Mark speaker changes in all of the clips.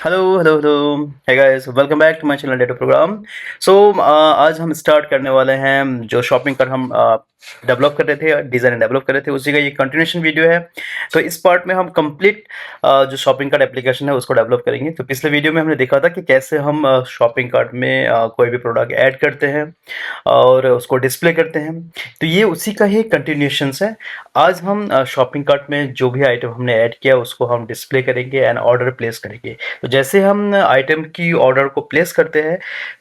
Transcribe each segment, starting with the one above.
Speaker 1: Hello hey guys, welcome back to my channel data program. आज हम start करने वाले हैं जो शॉपिंग कार्ट हम डेवलप कर रहे थे, डिज़ाइन डेवलप कर रहे थे, उसी का ये कंटिन्यूशन वीडियो है। तो इस पार्ट में हम कंप्लीट जो शॉपिंग कार्ट एप्लीकेशन है उसको डेवलप करेंगे। तो पिछले वीडियो में हमने देखा था कि कैसे हम शॉपिंग कार्ट में कोई भी प्रोडक्ट ऐड करते हैं और उसको डिस्प्ले करते हैं। तो ये उसी का ही कंटिन्यूशन है। आज हम शॉपिंग कार्ट में जो भी आइटम हमने ऐड किया उसको हम डिस्प्ले करेंगे एंड ऑर्डर प्लेस करेंगे। तो जैसे हम आइटम की ऑर्डर को प्लेस करते हैं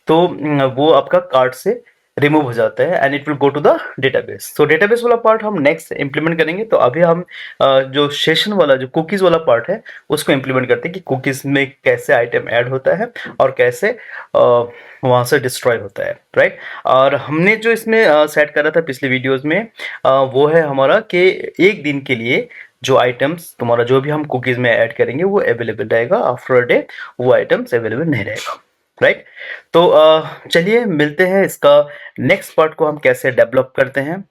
Speaker 1: तो वो आपका कार्ट से रिमूव हो जाता है and it will go to the database. तो डेटाबेस वाला पार्ट हम नेक्स्ट इंप्लीमेंट करेंगे। तो अभी हम जो सेशन वाला जो कुकीज़ वाला पार्ट है उसको इंप्लीमेंट करते हैं कि कुकीज़ में कैसे आइटम ऐड होता है और कैसे वहाँ से डिस्ट्रॉय होता है, राइट। और हमने जो इसमें सेट करा था पिछले वीडियोज़ में वो है हमारा कि एक दिन के लिए जो आइटम्स तुम्हारा जो भी हम कुकीज़ में ऐड करेंगे वो अवेलेबल रहेगा, आफ्टर अ डे वो आइटम्स अवेलेबल नहीं रहेगा, राइट। तो चलिए मिलते हैं, इसका नेक्स्ट पार्ट को हम कैसे डेवलप करते हैं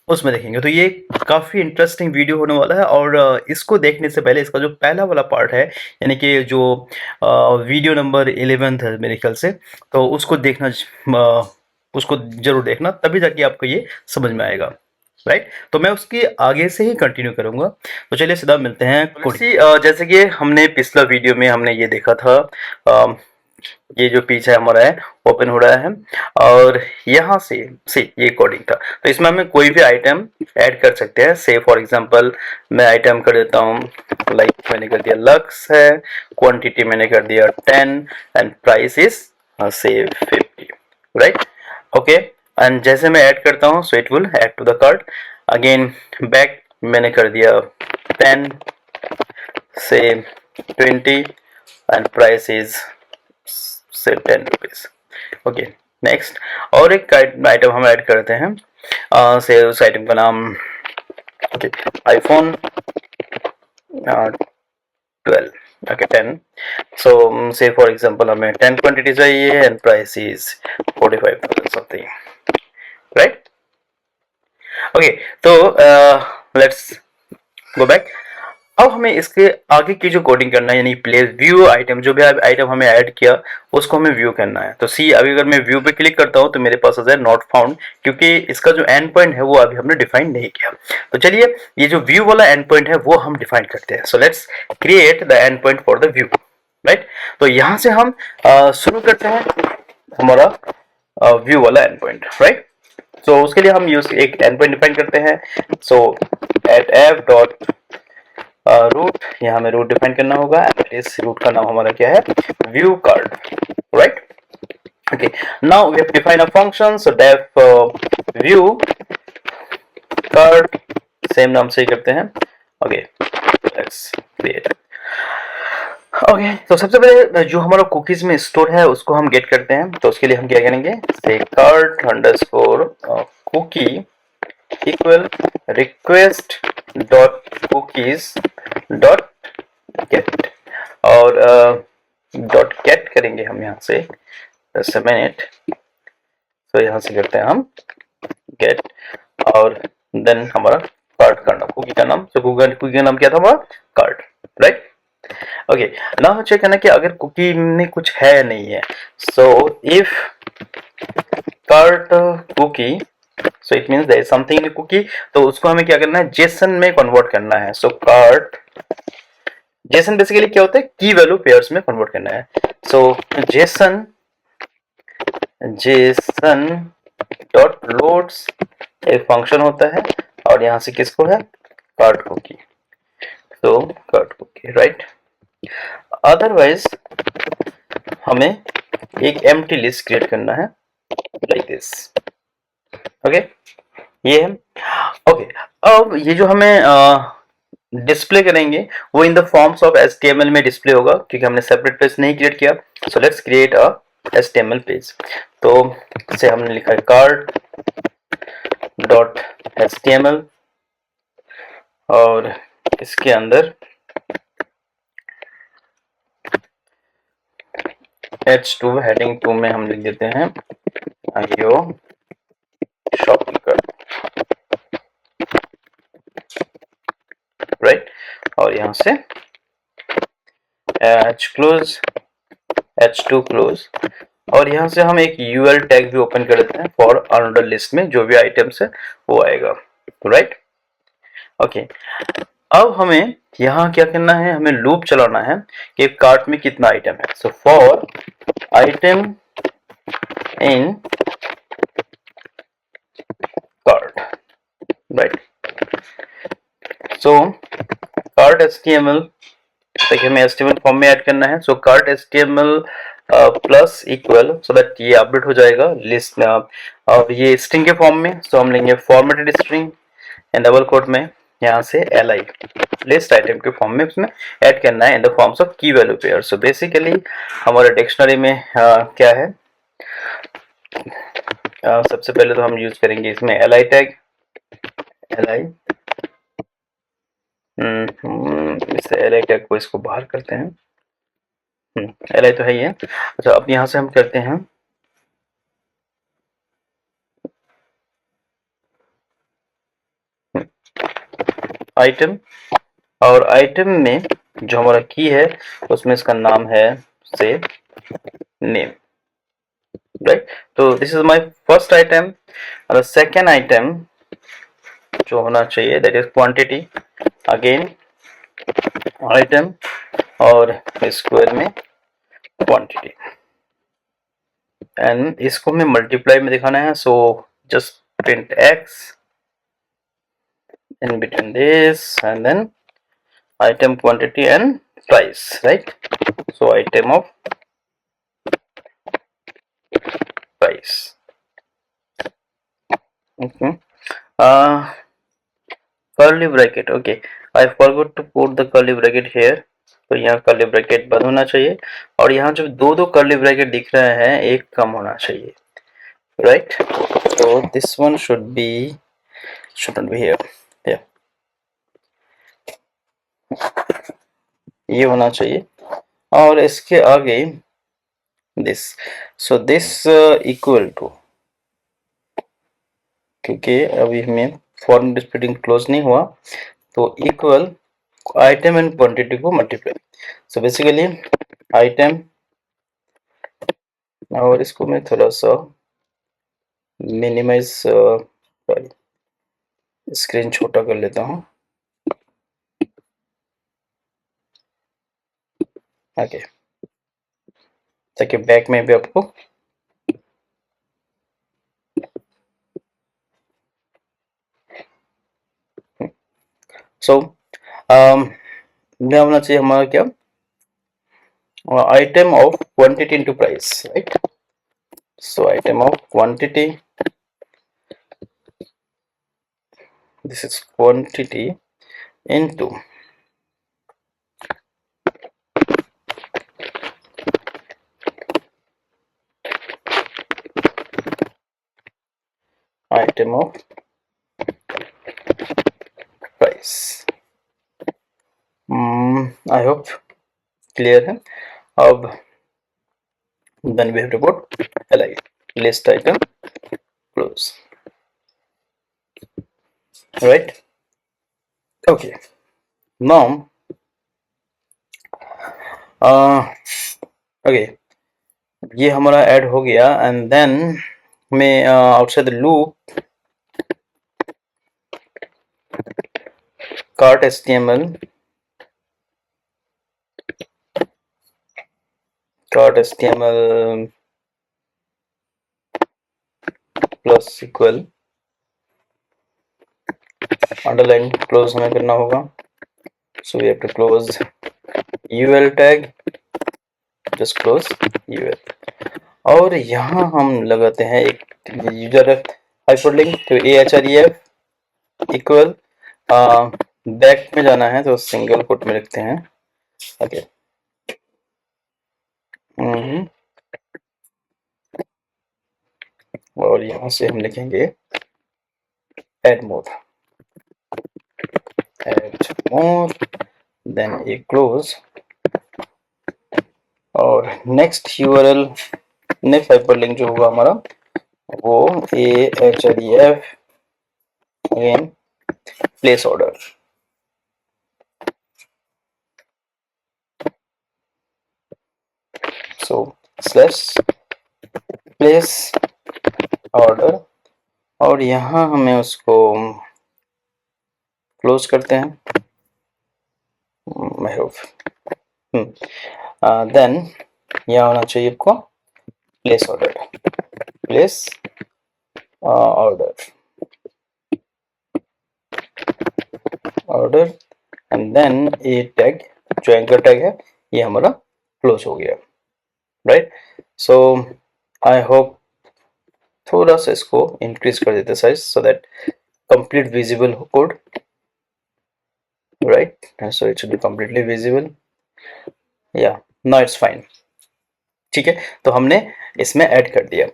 Speaker 1: उसमें देखेंगे। तो ये काफ़ी इंटरेस्टिंग वीडियो होने वाला है और इसको देखने से पहले इसका जो पहला वाला पार्ट है, यानी कि जो वीडियो नंबर 11 है मेरे ख्याल से, तो उसको देखना, उसको ज़रूर देखना, तभी जाके आपको ये समझ में आएगा, राइट। तो मैं उसकी आगे से ही कंटिन्यू करूंगा। तो चलिए सीधा मिलते हैं कोडिंग। जैसे कि हमने पिछला वीडियो में हमने ये देखा था, ये जो पीछे हमारा है ओपन हो रहा है और यहाँ से ये कोडिंग था। तो इसमें हमें कोई भी आइटम ऐड कर सकते हैं। से फॉर एग्जांपल मैं आइटम कर देता हूँ, लाइक मैंने कर दिया लक्स है, क्वांटिटी मैंने कर दिया 10 एंड प्राइस इज से 50, राइट। ओके, एंड जैसे मैं ऐड करता हूँ so it will add to the cart. Again back मैंने कर दिया 10 से 20 एंड प्राइस इज से 10 रुपीज। ओके, नेक्स्ट और एक आइटम हम ऐड करते हैं, से उस आइटम का नाम ओके आईफोन 12, ओके 10। सो से फॉर एग्जांपल हमें 10 क्वांटिटी चाहिए and price is 45,000 something, right. Okay, तो लेट्स गो बैक। अब हमें इसके आगे की जो कोडिंग करना है, यानी प्लेस व्यू आइटम, जो भी आइटम हमें ऐड किया उसको हमें व्यू करना है। तो सी अभी अगर मैं व्यू पे क्लिक करता हूं तो मेरे पास आ जाए नॉट फाउंड, क्योंकि इसका जो एंड पॉइंट है वो अभी हमने डिफाइन नहीं किया। तो चलिए ये जो व्यू वाला एंड पॉइंट है वो हम डिफाइन करते हैं। So let's create the end point for the view, right. तो यहां से हम शुरू करते हैं हमारा व्यू वाला एंड पॉइंट, राइट। तो उसके लिए हम यूज एक एंड पॉइंट डिफाइन करते हैं। सो एट एफ डॉट रूट, यहाँ हमें रूट डिफाइन करना होगा। इस रूट का नाम हमारा क्या है, view cart, right. Okay, now we have define a function, so def view cart, same नाम से ही करते हैं। Okay, let's create. ओके, तो सबसे पहले जो हमारा कुकीज में स्टोर है उसको हम गेट करते हैं। तो उसके लिए हम क्या करेंगे, say cart underscore cookie equal request dot cookies dot get, और डॉट गेट करेंगे हम यहाँ से मिनट। तो यहाँ से करते हैं हम गेट, और देन हमारा कार्ड का नाम, कुकी का नाम, तो कुकी का नाम क्या था हमारा, cart, right. Okay, now check करना कि अगर कुकी में कुछ है या नहीं है। So if cart cookie, so it means there is something in cookie, तो उसको हमें क्या करना है, जेसन में कन्वर्ट करना है। सो कार्ड जेसन बेसिकली क्या होता है, की वैल्यू पेयर्स में कन्वर्ट करना है। सो जेसन जेसन डॉट लोड्स एक फंक्शन होता है, और यहां से किसको है, कार्ड कुकी, तो कार्ड कुकी, राइट। अदरवाइज हमें एक एम्प्टी लिस्ट क्रिएट करना है लाइक दिस, ओके। ये है ओके। अब ये जो हमें डिस्प्ले करेंगे वो इन द फॉर्म्स ऑफ HTML में डिस्प्ले होगा, क्योंकि हमने सेपरेट पेज नहीं क्रिएट किया। So let's create a HTML page. तो इसे हमने लिखा है कार्ड डॉट HTML, और इसके अंदर H2 हेडिंग 2 में हम लिख देते हैं आईओ शॉपिंग कार्ट, राइट। और यहाँ से h क्लोज h2 क्लोज, और यहाँ से हम एक यूएल टैग भी ओपन कर देते हैं फॉर अनदर लिस्ट में जो भी आइटम्स है वो आएगा, राइट। ओके, अब हमें यहाँ क्या करना है, हमें लूप चलाना है कि कार्ट में कितना आइटम है। So for item in cart, right. So cart HTML, देखिए हमें एचटीएमएल फॉर्म में ऐड करना है। So cart HTML plus equal, so that ये अपडेट हो जाएगा लिस्ट में और ये स्ट्रिंग के फॉर्म में। सो हम लेंगे formatted string and double quote में यहाँ से li लिस्ट आइटम के फॉर्म में उसमें ऐड करना है in the forms of key value pair. So basically हमारे डिक्शनरी में क्या है, सबसे पहले तो हम यूज करेंगे इसमें li टैग, li इससे li टैग को इसको बाहर करते हैं, li तो है ही है। अच्छा, अब यहाँ से हम करते हैं आइटम, और आइटम में जो हमारा की है उसमें इसका नाम है से नेम, राइट। तो this is my first item. और सेकेंड आइटम जो होना चाहिए that is quantity, again item और स्क्वायर में क्वांटिटी, एंड इसको हमें मल्टीप्लाई में दिखाना है। So just print x in between this and then item quantity and price, right? So item of price. Okay. Curly bracket. Okay, I forgot to put the curly bracket here. तो यहाँ curly bracket बंद होना चाहिए, और यहाँ जो दो curly bracket दिख रहे हैं एक कम होना चाहिए, राइट। तो this one shouldn't be here, yeah. ये होना चाहिए, और इसके आगे this, so this equal to, क्योंकि अभी हमें फॉर्म स्प्लिटिंग क्लोज नहीं हुआ, तो इक्वल आइटम एंड क्वांटिटी को मल्टीप्लाई। सो बेसिकली आइटम, और इसको मैं थोड़ा सा मिनिमाइज, स्क्रीन छोटा कर लेता हूँ, ओके, ताकि बैक में भी आपको होना चाहिए हमारा क्या, item of quantity into price, right. So item of quantity, this is quantity into item of price. I hope clear है। अब then we have to put li list item close, right? Okay, now okay, ये हमारा add हो गया, and then मैं outside the loop cart html plus equal underline close हमें करना होगा। So we have to close ul tag, just close ul, और यहाँ हम लगाते हैं एक यूजर हाइपरलिंक, तो ahref इक्वल बैक में जाना है तो सिंगल कोट में लिखते हैं, ओके। और यहाँ से हम लिखेंगे add more, देन ए क्लोज, और नेक्स्ट यूआरएल नेक्स्ट हाइपरलिंक जो होगा हमारा वो ahref अगेन प्लेस ऑर्डर, सो स्लैश प्लेस ऑर्डर, और यहाँ हमें उसको क्लोज करते हैं, आई होप। देन यहाँ होना चाहिए आपको place order, place order, order, and then ये टैग जो एंकर टैग है ये हमारा क्लोज हो गया, राइट। सो आई होप थोड़ा सा इसको इंक्रीज कर देते size, so that complete visible हो code, right. So it should be completely visible, या नाउ इट्स फाइन, ठीक है। तो हमने इसमें ऐड कर दिया।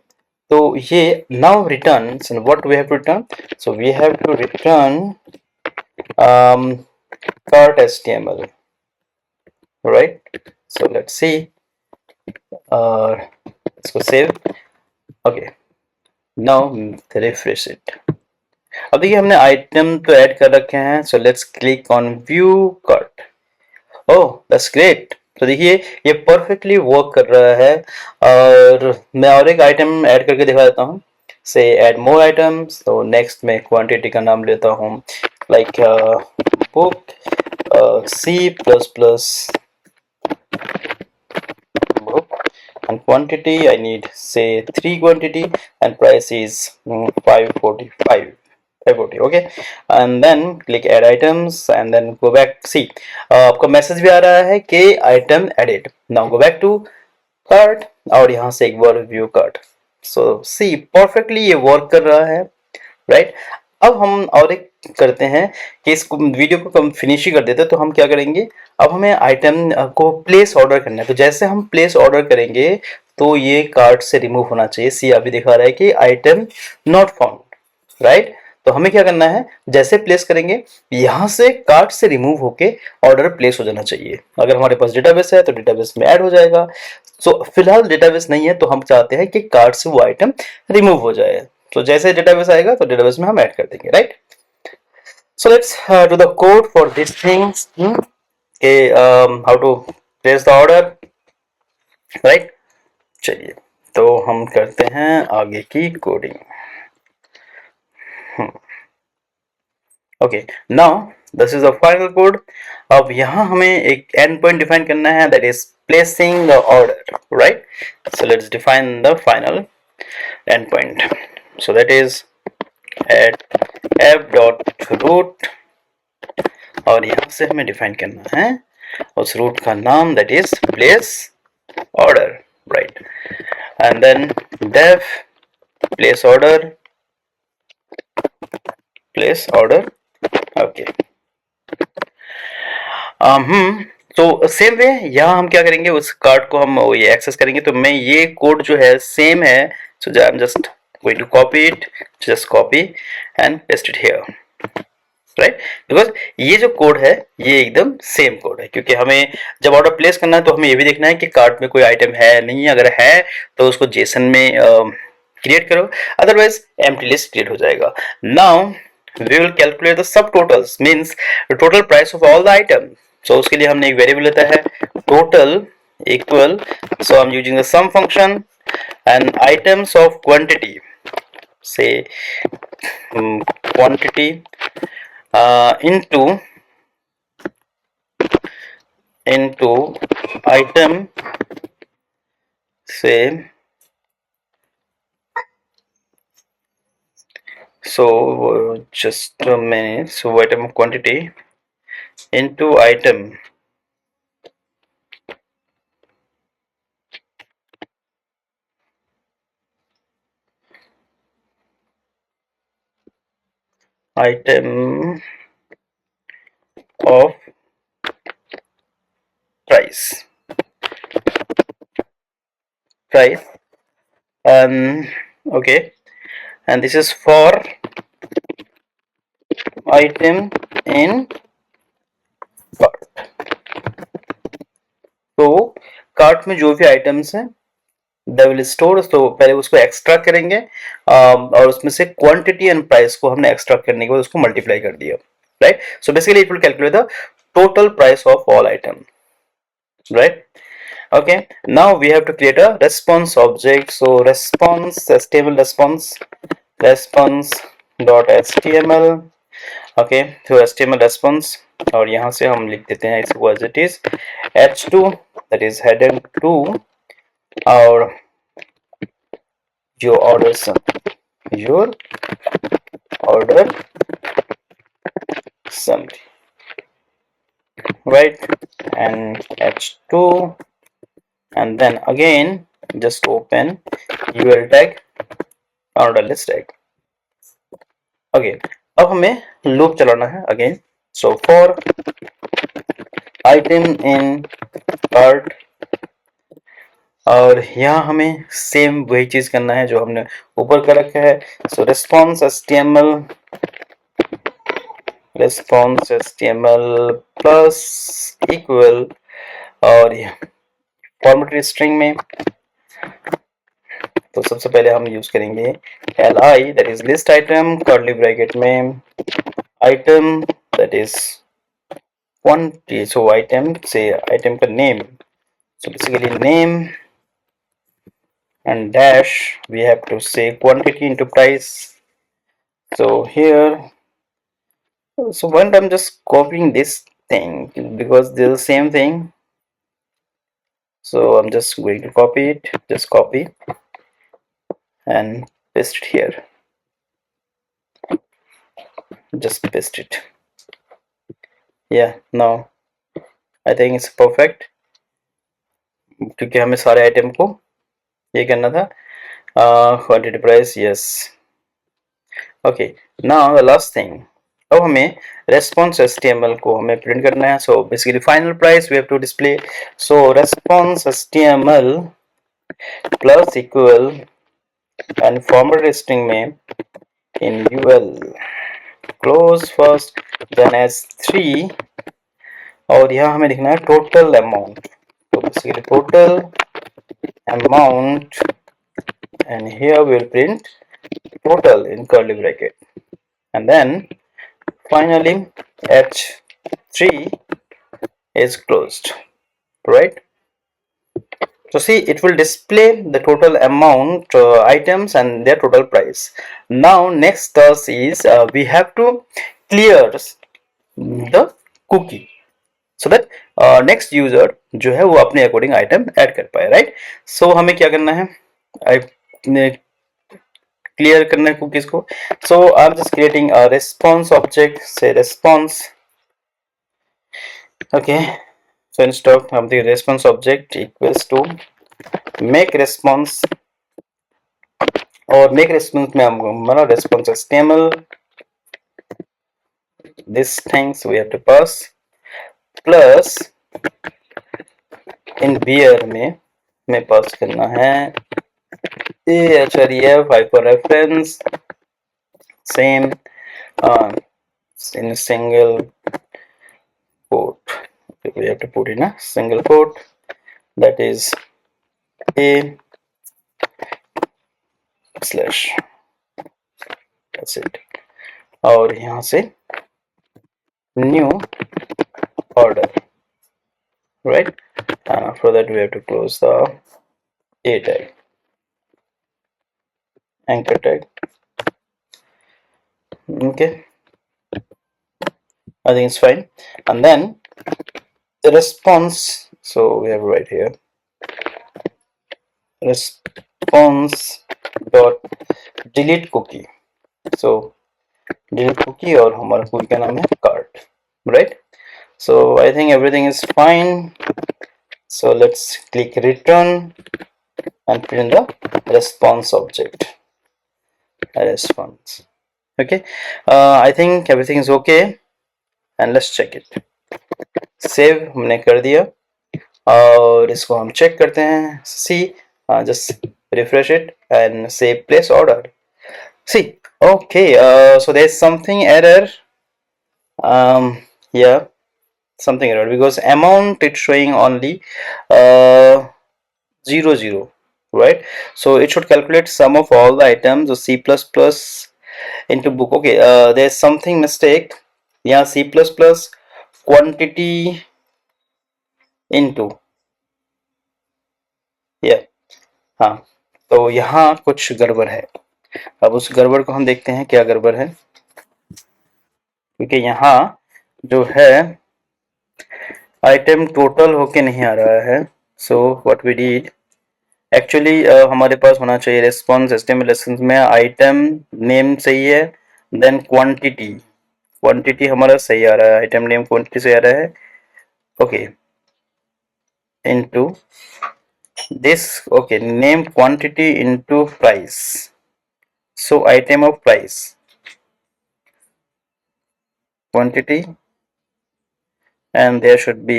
Speaker 1: तो ये now return, what we have to return, so we have to return cart HTML, right? So let's see, इसको save, okay, now refresh it. अब देखिए हमने आइटम तो ऐड कर रखे हैं, so let's click on view cart. Oh that's great. तो देखिए ये परफेक्टली वर्क कर रहा है, और मैं और एक आइटम ऐड करके दिखा देता हूँ, से ऐड मोर आइटम्स। तो नेक्स्ट में क्वांटिटी का नाम लेता हूँ, like book C++ book, and quantity I need say 3 quantity, and price is 540, okay, and then click add items and then go back। see आपका मैसेज भी आ रहा है कि item added। now go back to cart और यहाँ से एक बार view cart. so see perfectly ये वर्क कर रहा है, राइट। अब हम और एक करते हैं कि इस वीडियो को हम फिनिश ही कर देते हैं। तो हम क्या करेंगे, अब हमें आइटम को प्लेस ऑर्डर करना है। तो जैसे हम प्लेस ऑर्डर करेंगे तो ये कार्ट से रिमूव होना चाहिए। सी अभी दिखा रहा है कि आइटम नॉट फाउंड, राइट। तो हमें क्या करना है, जैसे प्लेस करेंगे यहाँ से कार्ट से रिमूव होके ऑर्डर प्लेस हो जाना चाहिए। अगर हमारे पास डेटाबेस है तो डेटाबेस में ऐड हो जाएगा। सो फिलहाल डेटाबेस नहीं है तो हम चाहते हैं कि कार्ट से वो आइटम रिमूव हो जाए। तो जैसे डेटाबेस आएगा तो डेटाबेस में हम ऐड कर देंगे, right. So let's do the code for this things, how to place the order, right. चलिए तो हम करते हैं आगे की coding. Okay, now this is the final code. अब यहाँ हमें एक एंड पॉइंट डिफाइन करना है, that is placing the order, right. So let's define the final end point. So that is at app.root, और यहाँ से हमें डिफाइन करना है उस रूट का नाम, that is place order, right, and then def place order, okay। तो सेम वे यहाँ हम क्या करेंगे, उस कार्ड को हम ये एक्सेस करेंगे। तो मैं ये कोड जो है सेम है, so I'm just going to copy it, just copy and paste it here, right, because ये जो कोड है ये एकदम सेम कोड है, क्योंकि हमें जब ऑर्डर प्लेस करना है तो हमें ये भी देखना है कि कार्ट में कोई आइटम है नहीं है। अगर है तो उसको जेसन में क्रिएट करो, अदरवाइज एम्प्टी लिस्ट क्रिएट हो जाएगा। Now we will calculate the sub totals, means total price of all the item. So उसके लिए हमने एक वेरिएबल लेता है total equal, so I am using the sum function, and items of quantity, say quantity into item, say, so just a minute, so item of quantity into item of price, okay, and this is for item in cart। तो cart में जो भी items हैं they will store, तो पहले उसको extract करेंगे और उसमें से क्वांटिटी एंड प्राइस को हमने एक्सट्रैक्ट करने के बाद उसको मल्टीप्लाई कर दिया, right. So basically it will calculate the total price of all item, right. Okay, now we have to create a response object. So response HTML response dot html. okay, तो HTML response, और यहाँ से हम लिख देते हैं इसको as it is h2, that is header 2, और your order summary, right, and h2, and then again just open UL tag order list tag. okay, अब हमें लूप चलाना है again. so for item in cart, और यहाँ हमें same वही चीज करना है जो हमने ऊपर कर रखा है. So response html plus equal, और फॉर्मेटेड स्ट्रिंग में तो सबसे पहले हम यूज करेंगे li, that is list item, curly bracket में item that is quantity. So item से आइटम का name, so basically name, and dash we have to say quantity into price. So here, so when I'm just copying this thing because they're the same thing, so I'm just going to copy it, just copy and paste it here, just paste it. yeah, now I think it's perfect क्योंकि हमें सारे item को ये करना था. Quantity price, yes. Okay, now the last thing, अब हमें response HTML को हमें प्रिंट करना है. So basically final price we have to display. सो response HTML plus equal and formatted string में in UL close first then s3, और यहाँ हमें लिखना है टोटल अमाउंट. तो बेसिकली total amount, and here we will print total in curly bracket, and then finally h3 is closed, right? So see, it will display the total amount items and their total price. Now next task is we have to clear the cookie so that next user जो है वो अपने according item add कर पाए, right? सो हमें क्या करना है, क्लियर करना है कुकीज को. So I am just creating a response object, से response. Okay, so instead of हम the response object equals to make response, और मेक रेस्पॉन्स में हम हमारा response HTML, this things we have to pass, plus इन बियर में pass करना है href hyper reference, same in a single quote. We have to put in a single quote, that is a slash, that's it. और यहाँ से new order, right? And after that we have to close the a tag, anchor tag. Okay, I think it's fine. And then the response, so we have right here response dot delete cookie. so delete cookie, और हमारा cookie का नाम है cart, right? so I think everything is fine. so let's click return and print the response object, response. okay, I think everything is okay, and let's check it. Save हमने कर दिया, और इसको हम चेक करते हैं. सी, just refresh it and say place order. see, okay, so there's something error. Yeah, something error because amount it's showing only 00, right? so it should calculate sum of all the items of C++ into book. okay, there's something mistake. yeah, C++ quantity into हाँ, तो यहाँ कुछ गड़बड़ है। अब उस गड़बड़ को हम देखते हैं क्या गड़बड़ है, क्योंकि यहाँ जो है आइटम टोटल होके नहीं आ रहा है। So what we did actually, हमारे पास होना चाहिए रिस्पॉन्स स्टिमुलेशन में आइटम नेम सही है, देन क्वांटिटी, क्वांटिटी हमारा सही आ रहा है, आइटम नेम क्वांटिटी सही आ रहा है, okay, into this, okay, name quantity into price, so item of price, quantity, and there should be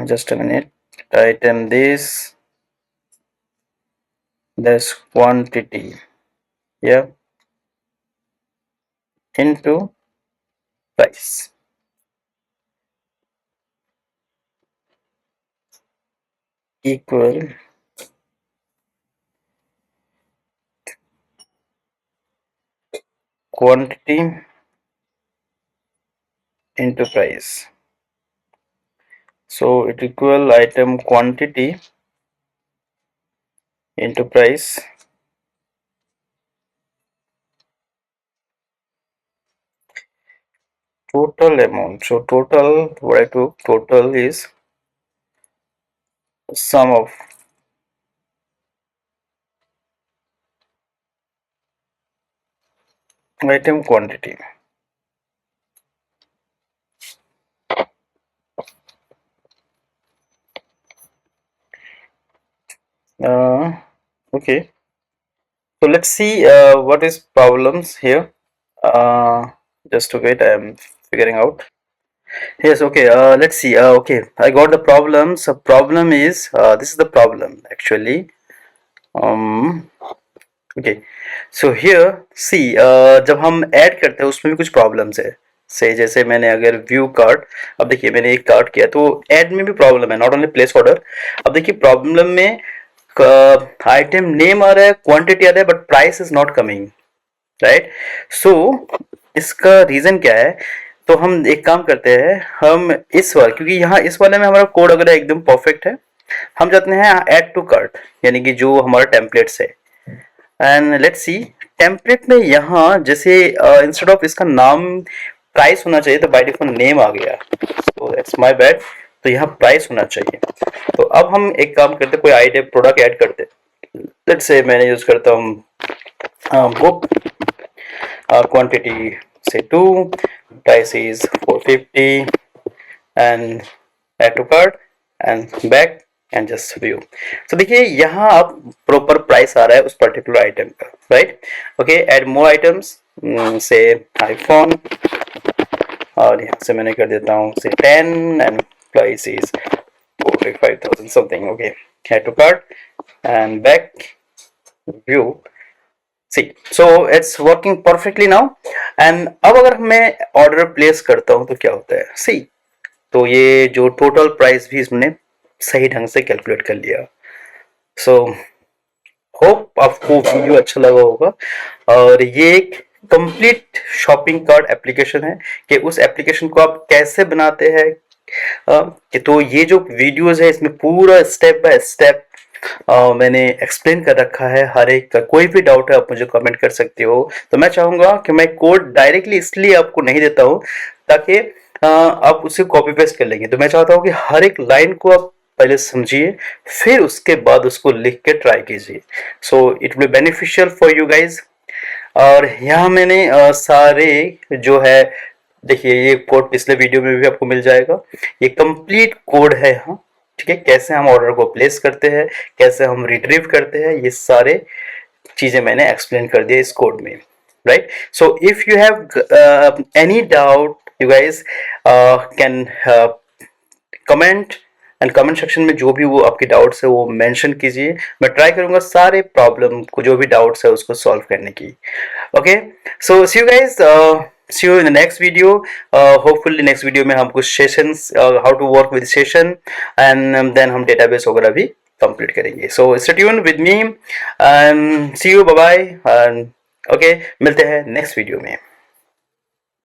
Speaker 1: just a minute, item this, there's quantity, yeah, into price, equal quantity into price, so it equal item quantity into price, total amount. So total, what I took, total is sum of item quantity. Okay, so let's see what is problems here. Just to wait, I am figuring out. Yes, okay, let's see. Okay, I got the problem. So problem is, this is the problem actually. um okay, so here see, जब हम add करते हैं उसमें भी कुछ problems है। से जैसे मैंने अगर व्यू कार्ड, अब देखिए मैंने एक कार्ड किया तो ऐड में भी प्रॉब्लम है, नॉट ओनली प्लेस ऑर्डर। अब देखिए प्रॉब्लम में आइटम नेम आ रहा है, क्वांटिटी आ रहा है, but price is not coming, right. So इसका रीजन क्या है, तो हम एक काम करते हैं, हम इस वाले, क्योंकि यहाँ इस वाले में हमारा कोड अगर एकदम परफेक्ट है, हम जाते हैं ऐड टू कार्ट, यानी कि जो हमारा टेम्पलेट्स है, एंड लेट्स सी टेम्पलेट में यहाँ जैसे इंस्टेड ऑफ इसका नाम प्राइस होना चाहिए, तो बाय डिफॉल्ट नेम आ गया, तो इट्स माय बैड, तो यहाँ प्राइस होना चाहिए। तो अब हम एक काम करते, कोई आइडिया प्रोडक्ट ऐड करते, लेट्स से मैंने यूज करता हूँ book, quantity say 2, price is 450, and add to cart and back and just view। so देखिए यहाँ आप प्रॉपर प्राइस आ रहा है उस पर्टिकुलर आइटम का, right. Okay, add more items, say iPhone, और यहाँ से मैंने कर देता हूँ say 10 and price is 45,000 something. Okay, add to cart and back view। See so it's working perfectly now. And अब अगर मैं ऑर्डर प्लेस करता हूं तो क्या होता है, सी तो ये जो टोटल प्राइस भी इसने सही ढंग से कैलकुलेट कर लिया। सो होप आपको वीडियो अच्छा लगा होगा, और ये एक कंप्लीट शॉपिंग कार्ट एप्लीकेशन है कि उस एप्लीकेशन को आप कैसे बनाते हैं। तो ये जो वीडियोस है इसमें पूरा स्टेप बाय स्टेप मैंने एक्सप्लेन कर रखा है, हर एक का। कोई भी डाउट है आप मुझे कमेंट कर सकते हो। तो मैं चाहूंगा कि मैं कोड डायरेक्टली इसलिए आपको नहीं देता हूं ताकि आप उसे कॉपी पेस्ट कर लेंगे, तो मैं चाहता हूं कि हर एक लाइन को आप पहले समझिए, फिर उसके बाद उसको लिख के ट्राई कीजिए। सो it will beneficial for you guys. और यहाँ मैंने सारे जो है, देखिए ये कोड पिछले वीडियो में भी आपको मिल जाएगा, ये कंप्लीट कोड है यहाँ, ठीक है। कैसे हम ऑर्डर को प्लेस करते हैं, कैसे हम रिट्रीव करते हैं, ये सारे चीजें मैंने एक्सप्लेन कर दिया इस कोड में, right. So if you have any doubt, you guys can comment, and comment section में जो भी वो आपके डाउट्स है वो मेंशन कीजिए। मैं ट्राई करूंगा सारे प्रॉब्लम को, जो भी डाउट्स है उसको सॉल्व करने की। Okay, so see you guys, see you in the next video। hopefully next video में हम कुछ sessions, how to work with session, and then हम database वगैरह भी कंप्लीट करेंगे। so stay tuned with me and see you, bye bye, and okay, मिलते हैं next video में।